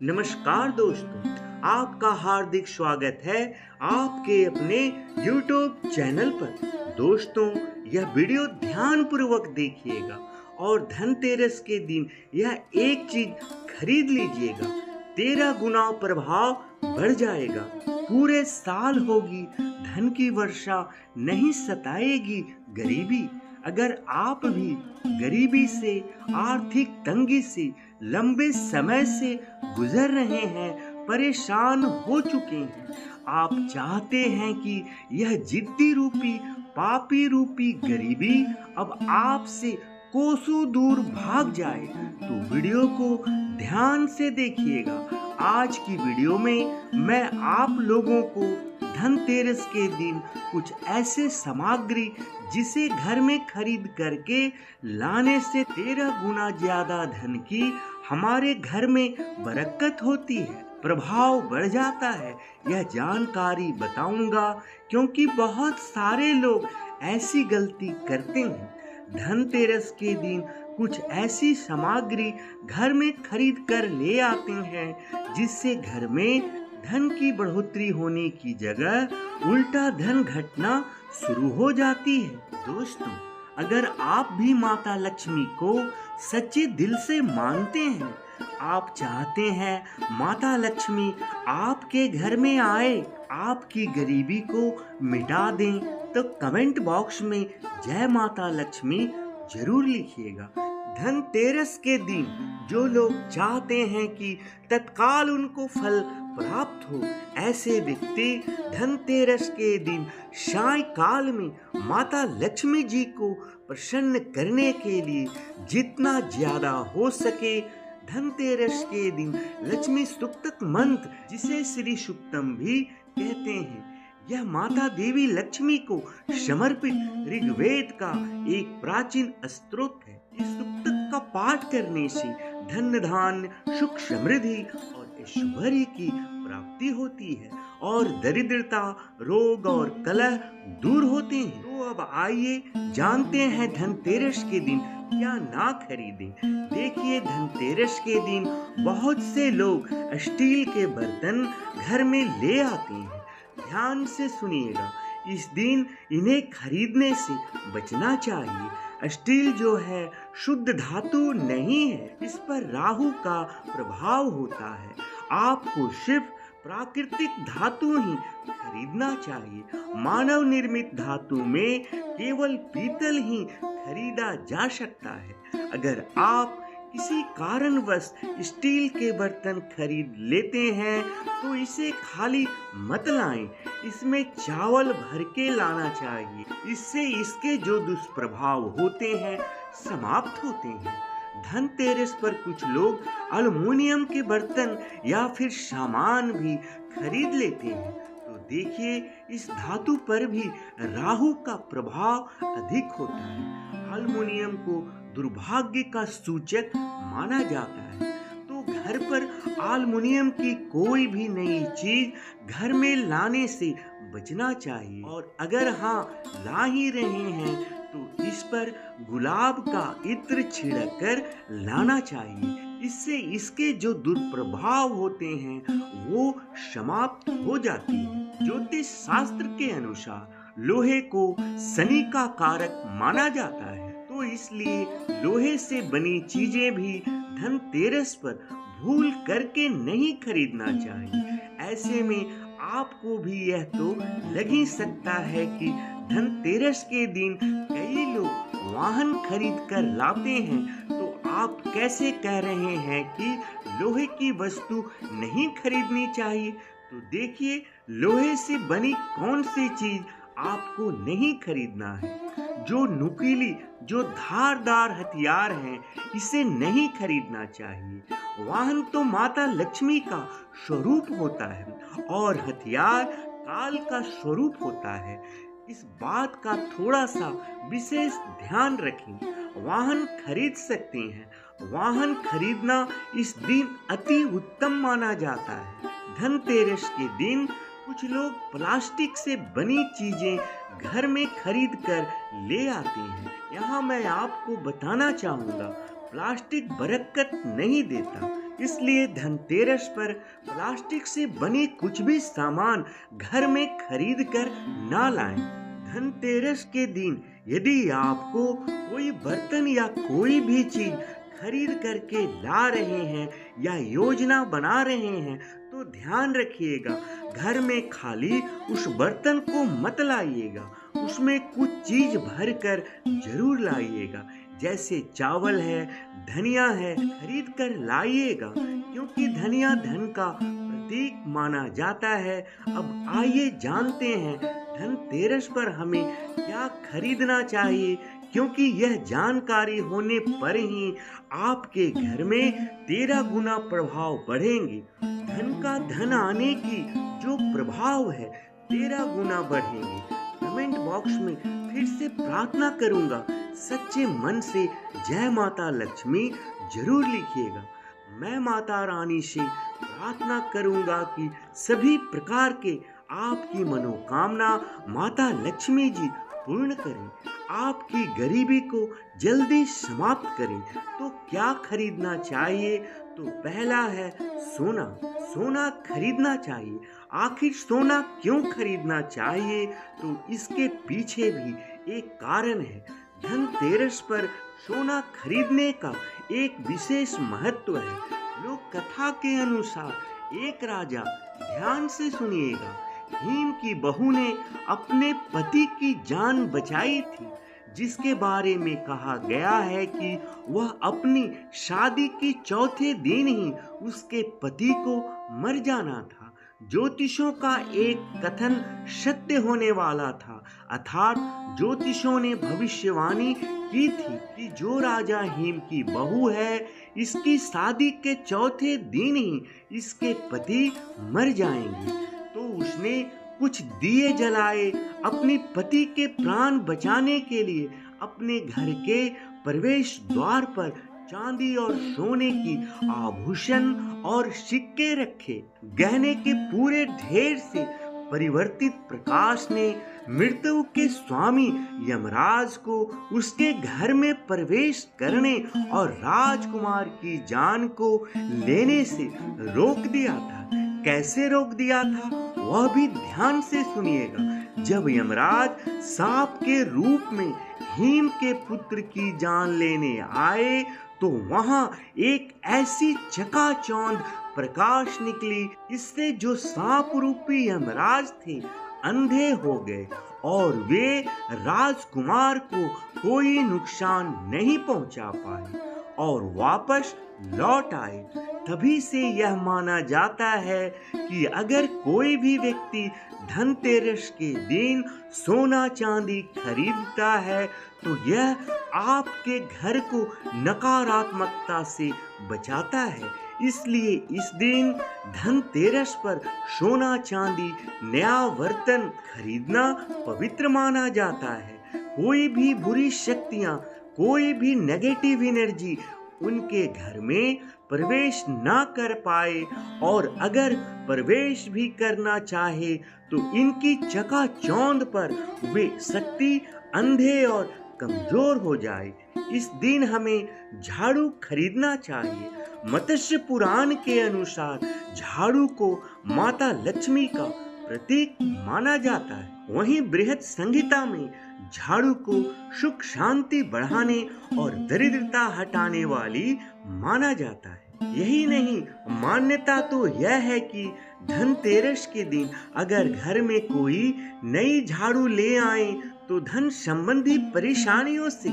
नमस्कार दोस्तों, आपका हार्दिक स्वागत है आपके अपने YouTube चैनल पर। दोस्तों, यह वीडियो ध्यानपूर्वक देखिएगा और धनतेरस के दिन यह एक चीज खरीद लीजिएगा। 13 गुना प्रभाव बढ़ जाएगा। पूरे साल होगी धन की वर्षा, नहीं सताएगी गरीबी। अगर आप भी गरीबी से, आर्थिक तंगी से लंबे समय से गुजर रहे हैं, परेशान हो चुके हैं, आप चाहते हैं कि यह जिद्दी रूपी, पापी रूपी गरीबी अब आपसे कोसों दूर भाग जाए, तो वीडियो को ध्यान से देखिएगा। आज की वीडियो में मैं आप लोगों को धनतेरस के दिन कुछ ऐसे सामग्री जिसे घर में खरीद करके लाने से 13 गुना ज्यादा धन की हमारे घर में बरकत होती है, प्रभाव बढ़ जाता है, यह जानकारी बताऊंगा। क्योंकि बहुत सारे लोग ऐसी गलती करते हैं। धनतेरस के दिन कुछ ऐसी सामग्री घर में खरीद कर ले आते हैं जिससे घर में धन की बढ़ोतरी होने की जगह उल्टा धन घटना शुरू हो जाती है। दोस्तों, अगर आप भी माता लक्ष्मी को सच्चे दिल से मानते हैं, आप चाहते हैं माता लक्ष्मी आपके घर में आए, आपकी गरीबी को मिटा दें, तो कमेंट बॉक्स में जय माता लक्ष्मी जरूर लिखिएगा। धनतेरस के दिन जो लोग चाहते हैं कि तत्काल उनको फल प्राप्त हो, ऐसे व्यक्ति धनतेरस के दिन सायंकाल में माता लक्ष्मी जी को प्रसन्न करने के लिए जितना ज्यादा हो सके धनतेरस के दिन लक्ष्मी सूक्तक मंत्र, जिसे श्री सूक्तम भी कहते हैं, यह माता देवी लक्ष्मी को समर्पित ऋग्वेद का एक प्राचीन स्तोत्र है। इस सूक्तक का पाठ करने से धन धान्य, सुख समृद्धि और ऐश्वर्य की प्राप्ति होती है और दरिद्रता, रोग और कलह दूर होते हैं। तो अब आइए जानते हैं धनतेरस के दिन क्या ना खरीदें। देखिए, धनतेरस के दिन बहुत से लोग स्टील के बर्तन घर में ले आते हैं। ध्यान से सुनिएगा, इस दिन इन्हें खरीदने से बचना चाहिए। स्टील जो है शुद्ध धातु नहीं है, इस पर राहु का प्रभाव होता है। आपको सिर्फ प्राकृतिक धातु ही खरीदना चाहिए। मानव निर्मित धातु में केवल पीतल ही खरीदा जा सकता है। अगर आप किसी कारणवश स्टील के बर्तन खरीद लेते हैं तो इसे खाली मत लाएं, इसमें चावल भर के लाना चाहिए। इससे इसके जो दुष्प्रभाव होते हैं समाप्त होते हैं। धनतेरस पर कुछ लोग एल्युमिनियम के बर्तन या फिर सामान भी खरीद लेते हैं, तो देखिए इस धातु पर भी राहु का प्रभाव अधिक होता है। एल्युमिनियम को दुर्भाग्य का सूचक माना जाता है, तो घर पर एल्युमिनियम की कोई भी नई चीज घर में लाने से बचना चाहिए। और अगर हाँ ला ही रहे हैं तो इस पर गुलाब का इत्र छिड़क कर लाना चाहिए। इससे इसके जो दुष्प्रभाव होते हैं वो समाप्त हो जाती है। ज्योतिष शास्त्र के अनुसार लोहे को शनि का कारक माना जाता है, तो इसलिए लोहे से बनी चीजें भी धनतेरस पर भूल करके नहीं खरीदना चाहिए। ऐसे में आपको भी यह तो लग ही सकता है कि धनतेरस के दिन कई लोग वाहन खरीद कर लाते हैं, तो आप कैसे कह रहे हैं कि लोहे की वस्तु नहीं खरीदनी चाहिए। तो देखिए, लोहे से बनी कौन सी चीज आपको नहीं खरीदना है। जो नुकीली, जो धारदार हथियार हैं, इसे नहीं खरीदना चाहिए। वाहन तो माता लक्ष्मी का स्वरूप होता है और हथियार काल का स्वरूप होता है। इस बात का थोड़ा सा विशेष ध्यान रखें। वाहन खरीद सकते हैं, वाहन खरीदना इस दिन अति उत्तम माना जाता है। धनतेरस के दिन कुछ लोग प्लास्टिक से बनी चीजें घर में खरीद कर ले आते हैं। यहाँ मैं आपको बताना चाहूँगा, प्लास्टिक बरकत नहीं देता। इसलिए धनतेरस पर प्लास्टिक से बने कुछ भी सामान घर में खरीद कर ना लाएं। धनतेरस के दिन यदि आपको कोई बर्तन या कोई भी चीज खरीद करके ला रहे हैं या योजना बना रहे हैं तो ध्यान रखिएगा, घर में खाली उस बर्तन को मत लाइएगा, उसमें कुछ चीज भर कर जरूर लाइएगा। जैसे चावल है, धनिया है, खरीद कर लाइएगा, क्योंकि धनिया धन का प्रतीक माना जाता है। अब आइए जानते हैं धनतेरस पर हमें क्या खरीदना चाहिए, क्योंकि यह जानकारी होने पर ही आपके घर में 13 गुना प्रभाव बढ़ेंगे। धन का धन आने की जो प्रभाव है 13 गुना बढ़ेंगे। कमेंट बॉक्स में फिर से प्रार्थना करूंगा, सच्चे मन से जय माता लक्ष्मी जरूर लिखिएगा। मैं माता रानी से प्रार्थना करूंगा कि सभी प्रकार के आपकी मनोकामना माता लक्ष्मी जी पूर्ण करें, आपकी गरीबी को जल्दी समाप्त करें। तो क्या खरीदना चाहिए? तो पहला है सोना। सोना खरीदना चाहिए। आखिर सोना क्यों खरीदना चाहिए? तो इसके पीछे भी एक कारण है। धनतेरस पर सोना खरीदने का एक विशेष महत्व है। लोक कथा के अनुसार एक राजा, ध्यान से सुनिएगा, हिम की बहू ने अपने पति की जान बचाई थी, जिसके बारे में कहा गया है कि वह अपनी शादी की चौथे दिन ही उसके पति को मर जाना था। ज्योतिषों का एक कथन सत्य होने वाला था, अर्थात ज्योतिषों ने भविष्यवाणी की थी कि जो राजा हिम की बहू है, इसकी शादी के चौथे दिन ही इसके पति मर जाएंगे। तो उसने कुछ दिए जलाए, अपने पति के प्राण बचाने के लिए अपने घर के प्रवेश द्वार पर चांदी और सोने की आभूषण और सिक्के रखे। गहने के पूरे ढेर से परिवर्तित प्रकाश ने मृत्यु के स्वामी यमराज को उसके घर में प्रवेश करने और राजकुमार की जान को लेने से रोक दिया था। कैसे रोक दिया था वह भी ध्यान से सुनिएगा। जब यमराज सांप के रूप में हिम के पुत्र की जान लेने आए तो वहां एक ऐसी चकाचौंध प्रकाश निकली, इससे जो सांप रूपी यमराज थे अंधे हो गए और वे राजकुमार को कोई नुकसान नहीं पहुंचा पाए और वापस लौट आए। तभी से यह माना जाता है कि अगर कोई भी व्यक्ति धनतेरस के दिन सोना चांदी खरीदता है तो यह आपके घर को नकारात्मकता से बचाता है। इसलिए इस दिन धनतेरस पर सोना चांदी नया बर्तन खरीदना पवित्र माना जाता है। कोई भी बुरी शक्तियां, कोई भी नेगेटिव एनर्जी उनके घर में प्रवेश ना कर पाए, और अगर प्रवेश भी करना चाहे तो इनकी चकाचौंध पर वे शक्ति अंधे और कमजोर हो जाए। इस दिन हमें झाड़ू खरीदना चाहिए। मत्स्य पुराण के अनुसार झाड़ू को माता लक्ष्मी का प्रतीक माना जाता है। वहीं बृहद संहिता में झाड़ू को सुख शांति बढ़ाने और दरिद्रता हटाने वाली माना जाता है। यही नहीं, मान्यता तो यह है कि धनतेरस के दिन अगर घर में कोई नई झाड़ू ले आए तो धन संबंधी परेशानियों से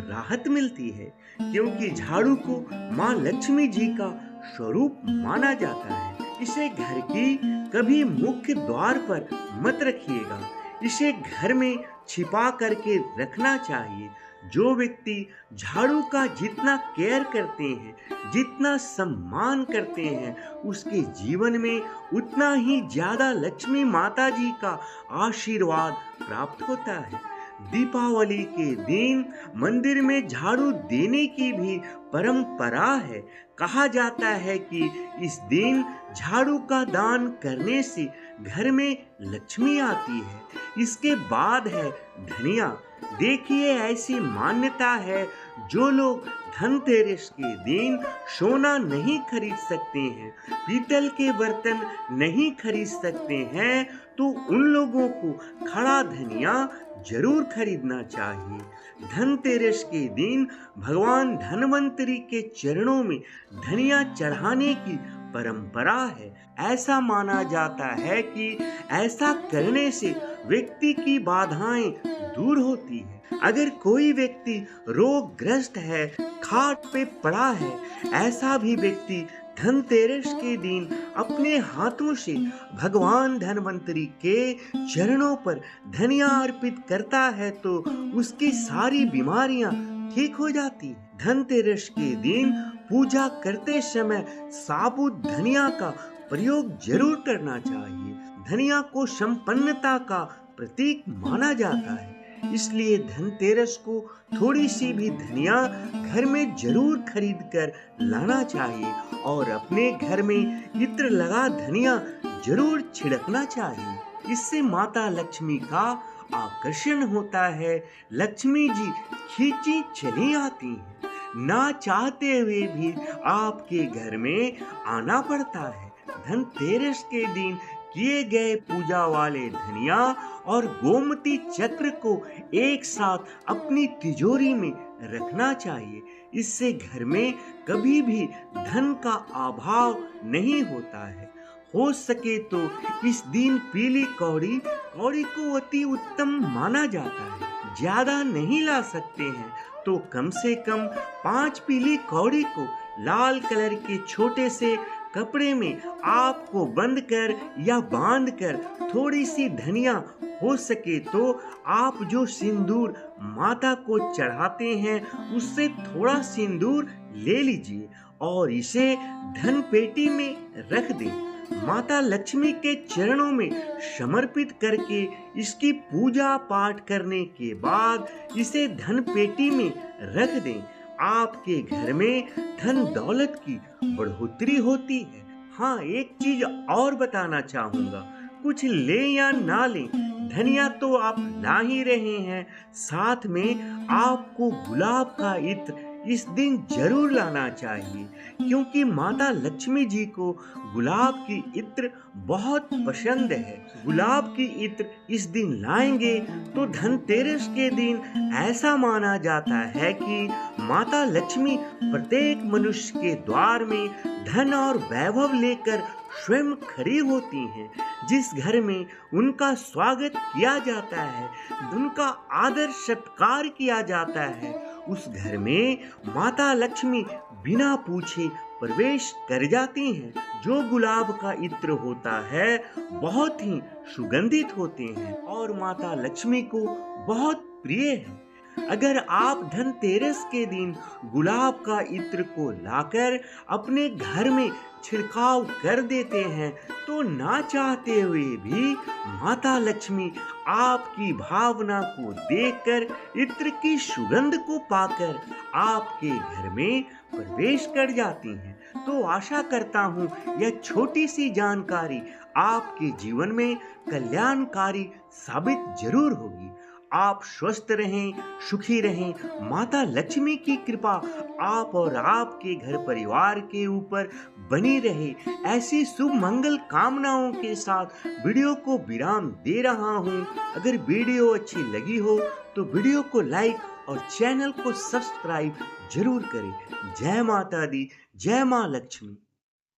राहत मिलती है, क्योंकि झाड़ू को मां लक्ष्मी जी का स्वरूप माना जाता है। इसे घर की कभी मुख्य द्वार पर मत रखिएगा, इसे घर में छिपा करके रखना चाहिए। जो व्यक्ति झाड़ू का जितना केयर करते हैं, जितना सम्मान करते हैं, उसके जीवन में उतना ही ज्यादा लक्ष्मी माता जी का आशीर्वाद प्राप्त होता है। दीपावली के दिन मंदिर में झाड़ू देने की भी परंपरा है। कहा जाता है कि इस दिन झाड़ू का दान करने से घर में लक्ष्मी आती है। इसके बाद है धनिया। देखिए, ऐसी मान्यता है जो लोग धनतेरस के दिन सोना नहीं खरीद सकते हैं, पीतल के बर्तन नहीं खरीद सकते हैं, तो उन लोगों को खड़ा धनिया जरूर खरीदना चाहिए। धनतेरस के दिन भगवान धन्वंतरी के चरणों में धनिया चढ़ाने की परंपरा है। ऐसा माना जाता है कि ऐसा करने से व्यक्ति की बाधाएं दूर होती है। अगर कोई व्यक्ति रोगग्रस्त है, खाट पे पड़ा है, ऐसा भी व्यक्ति धनतेरस के दिन अपने हाथों से भगवान धन्वंतरी के चरणों पर धनिया अर्पित करता है तो उसकी सारी बीमारियां ठीक हो जाती है। धनतेरस के दिन पूजा करते समय साबुत धनिया का प्रयोग जरूर करना चाहिए। धनिया को संपन्नता का प्रतीक माना जाता है, इसलिए धनतेरस को थोड़ी सी भी धनिया घर में जरूर खरीद कर लाना चाहिए और अपने घर में इत्र लगा धनिया जरूर छिड़कना चाहिए। इससे माता लक्ष्मी का आकर्षण होता है। लक्ष्मी जी खींची चली आती हैं, ना चाहते हुए भी आपके घर में आना पड़ता है। धनतेरस के दिन किए गए पूजा वाले धनिया और गोमती चक्र को एक साथ अपनी तिजोरी में रखना चाहिए। इससे घर में कभी भी धन का अभाव नहीं होता है। हो सके तो इस दिन पीली कौड़ी को अति उत्तम माना जाता है। ज्यादा नहीं ला सकते हैं तो कम से कम 5 पीली कौड़ी को लाल कलर के छोटे से कपड़े में आपको बंद कर या बांध कर थोड़ी सी धनिया, हो सके तो आप जो सिंदूर माता को चढ़ाते हैं उससे थोड़ा सिंदूर ले लीजिए और इसे धन पेटी में रख दें। माता लक्ष्मी के चरणों में समर्पित करके इसकी पूजा पाठ करने के बाद इसे धन पेटी में रख दें। आपके घर में धन दौलत की बढ़ोतरी होती है। हाँ, एक चीज और बताना चाहूंगा, कुछ ले या ना ले, धनिया तो आप ला ही रहे हैं, साथ में आपको गुलाब का इत्र इस दिन जरूर लाना चाहिए, क्योंकि माता लक्ष्मी जी को गुलाब की इत्र बहुत पसंद है। गुलाब की इत्र इस दिन लाएंगे तो धनतेरस के दिन ऐसा माना जाता है कि माता लक्ष्मी प्रत्येक मनुष्य के द्वार में धन और वैभव लेकर स्वयं खड़ी होती हैं। जिस घर में उनका स्वागत किया जाता है, उनका आदर सत्कार किया जाता है, उस घर में माता लक्ष्मी बिना पूछे प्रवेश कर जाती हैं। जो गुलाब का इत्र होता है बहुत ही सुगंधित होते हैं और माता लक्ष्मी को बहुत प्रिय है। अगर आप धनतेरस के दिन गुलाब का इत्र को लाकर अपने घर में छिड़काव कर देते हैं तो ना चाहते हुए भी माता लक्ष्मी आपकी भावना को देखकर, इत्र की सुगंध को पाकर आपके घर में प्रवेश कर जाती हैं। तो आशा करता हूँ यह छोटी सी जानकारी आपके जीवन में कल्याणकारी साबित जरूर होगी। आप स्वस्थ रहें, सुखी रहें। माता लक्ष्मी की कृपा आप और आपके घर परिवार के ऊपर बनी रहे। ऐसी शुभ मंगल कामनाओं के साथ वीडियो को विराम दे रहा हूँ। अगर वीडियो अच्छी लगी हो तो वीडियो को लाइक और चैनल को सब्सक्राइब जरूर करें। जय माता दी, जय माँ लक्ष्मी।